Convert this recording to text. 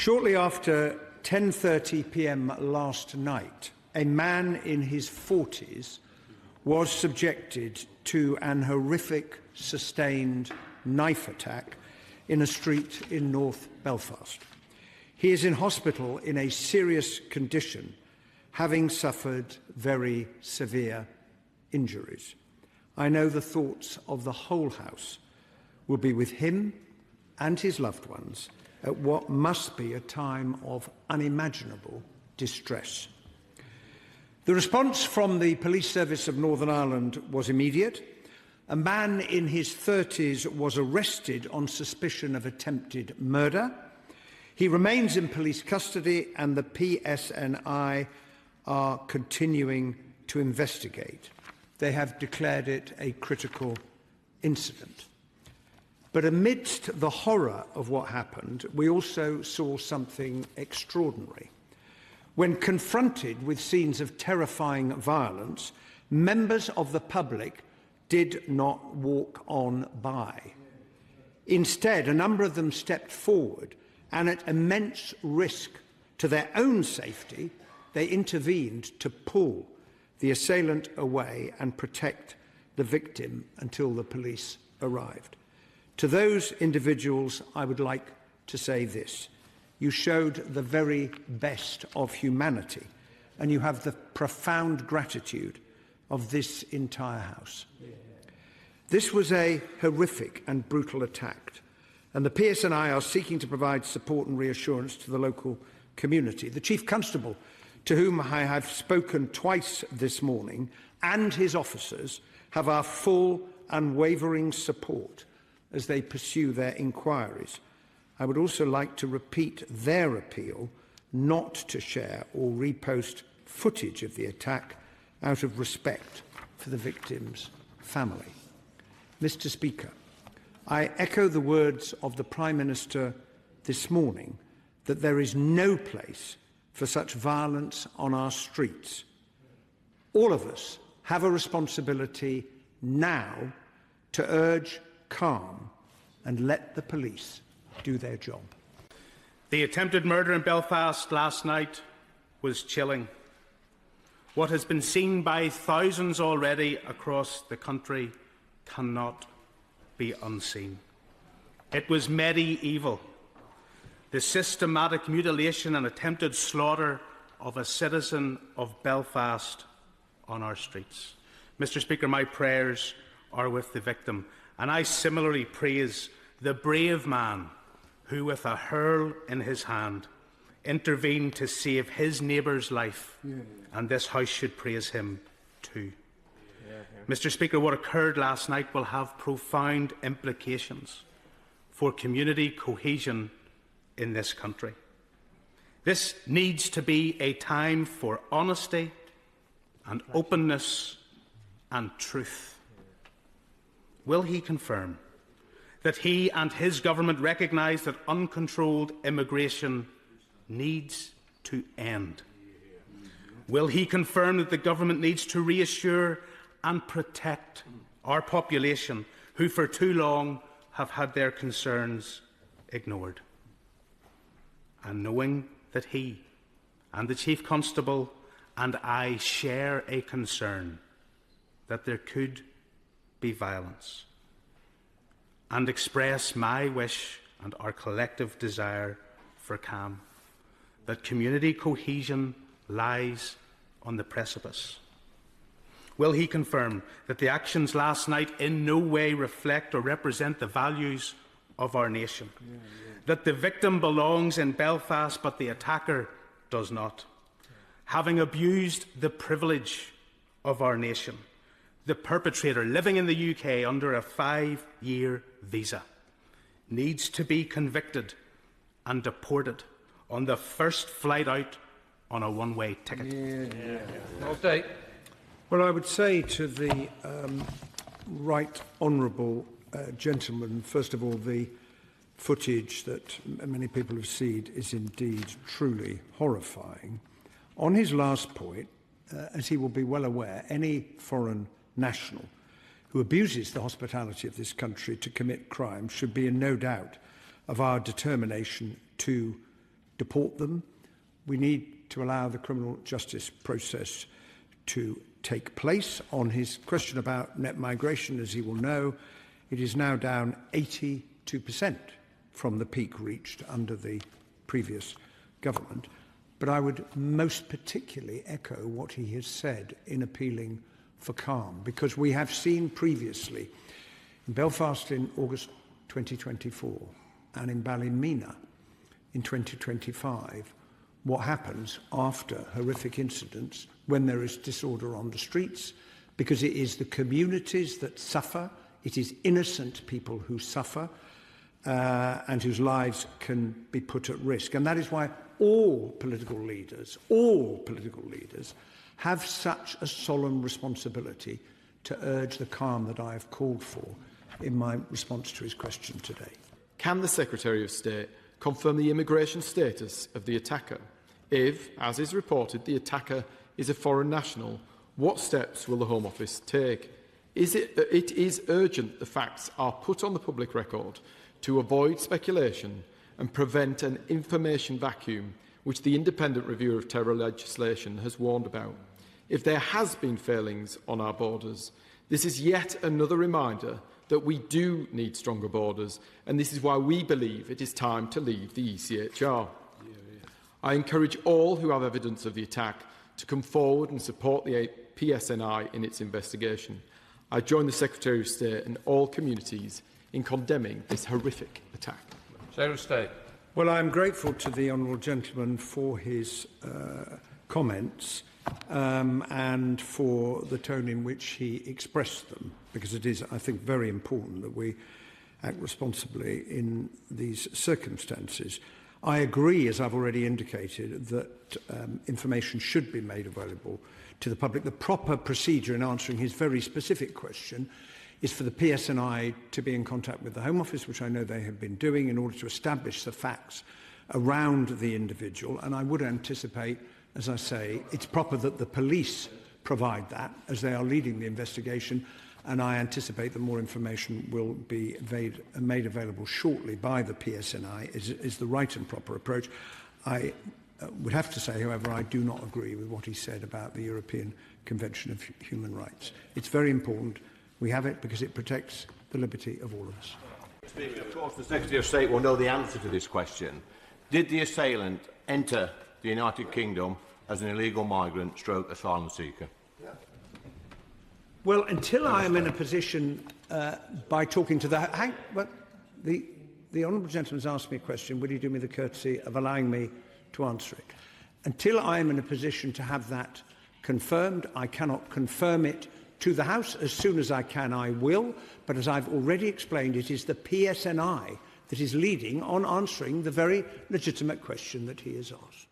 Shortly after 10:30 p.m. last night, a man in his 40s was subjected to an horrific, sustained knife attack in a street in North Belfast. He is in hospital in a serious condition, having suffered very severe injuries. I know the thoughts of the whole House will be with him and his loved ones at what must be a time of unimaginable distress. The response from the Police Service of Northern Ireland was immediate. A man in his 30s was arrested on suspicion of attempted murder. He remains in police custody and the PSNI are continuing to investigate. They have declared it a critical incident. But amidst the horror of what happened, we also saw something extraordinary. When confronted with scenes of terrifying violence, members of the public did not walk on by. Instead, a number of them stepped forward and at immense risk to their own safety, they intervened to pull the assailant away and protect the victim until the police arrived. To those individuals, I would like to say this. You showed the very best of humanity, and you have the profound gratitude of this entire House. This was a horrific and brutal attack, and the PSNI are seeking to provide support and reassurance to the local community. The Chief Constable, to whom I have spoken twice this morning, and his officers have our full, unwavering support as they pursue their inquiries. I would also like to repeat their appeal not to share or repost footage of the attack out of respect for the victim's family. Mr. Speaker, I echo the words of the Prime Minister this morning that there is no place for such violence on our streets. All of us have a responsibility now to urge calm and let the police do their job. The attempted murder in Belfast last night was chilling. What has been seen by thousands already across the country cannot be unseen. It was medieval. The systematic mutilation and attempted slaughter of a citizen of Belfast on our streets. Mr. Speaker, my prayers are with the victim, and I similarly praise the brave man who, with a hurl in his hand, intervened to save his neighbour's life, and this House should praise him too. Mr. Speaker, what occurred last night will have profound implications for community cohesion in this country. This needs to be a time for honesty and openness and truth. Will he confirm that he and his government recognise that uncontrolled immigration needs to end? Will he confirm that the government needs to reassure and protect our population who for too long have had their concerns ignored? And knowing that he and the Chief Constable and I share a concern that there could be violence, and express my wish and our collective desire for calm, that community cohesion lies on the precipice. Will he confirm that the actions last night in no way reflect or represent the values of our nation? That the victim belongs in Belfast but the attacker does not? Having abused the privilege of our nation, the perpetrator living in the UK under a 5-year visa needs to be convicted and deported on the first flight out on a one-way ticket. Well, I would say to the right honourable gentleman, first of all, the footage that many people have seen is indeed truly horrifying. On his last point, as he will be well aware, any foreign national who abuses the hospitality of this country to commit crime should be in no doubt of our determination to deport them. We need to allow the criminal justice process to take place. On his question about net migration, as he will know, it is now down 82% from the peak reached under the previous government. But I would most particularly echo what he has said in appealing for calm, because we have seen previously in Belfast in August 2024 and in Ballymena in 2025 what happens after horrific incidents when there is disorder on the streets, because it is the communities that suffer, it is innocent people who suffer and whose lives can be put at risk. And that is why all political leaders have such a solemn responsibility to urge the calm that I have called for in my response to his question today. Can the Secretary of State confirm the immigration status of the attacker? If, as is reported, the attacker is a foreign national, what steps will the Home Office take? It is urgent the facts are put on the public record to avoid speculation and prevent an information vacuum which the Independent Review of Terror Legislation has warned about. If there has been failings on our borders, this is yet another reminder that we do need stronger borders, and this is why we believe it is time to leave the ECHR. I encourage all who have evidence of the attack to come forward and support the PSNI in its investigation. I join the Secretary of State and all communities in condemning this horrific attack. Secretary of State. Well, I am grateful to the honourable gentleman for his comments and for the tone in which he expressed them, because it is, I think, very important that we act responsibly in these circumstances. I agree, as I've already indicated, that information should be made available to the public. The proper procedure in answering his very specific question is for the PSNI to be in contact with the Home Office, which I know they have been doing, in order to establish the facts around the individual. And I would anticipate, as I say, it's proper that the police provide that, as they are leading the investigation, and I anticipate that more information will be made available shortly by the PSNI, is the right and proper approach. I would have to say, however, I do not agree with what he said about the European Convention of Human Rights. It's very important. We have it because it protects the liberty of all of us. Speaker, of course, the Secretary of State will know the answer to this question. Did the assailant enter the United Kingdom as an illegal migrant stroke asylum seeker? Well, until I am in a position, by talking to the honourable gentleman has asked me a question, will you do me the courtesy of allowing me to answer it? Until I am in a position to have that confirmed, I cannot confirm it to the House. As soon as I can, I will. But as I've already explained, it is the PSNI that is leading on answering the very legitimate question that he has asked.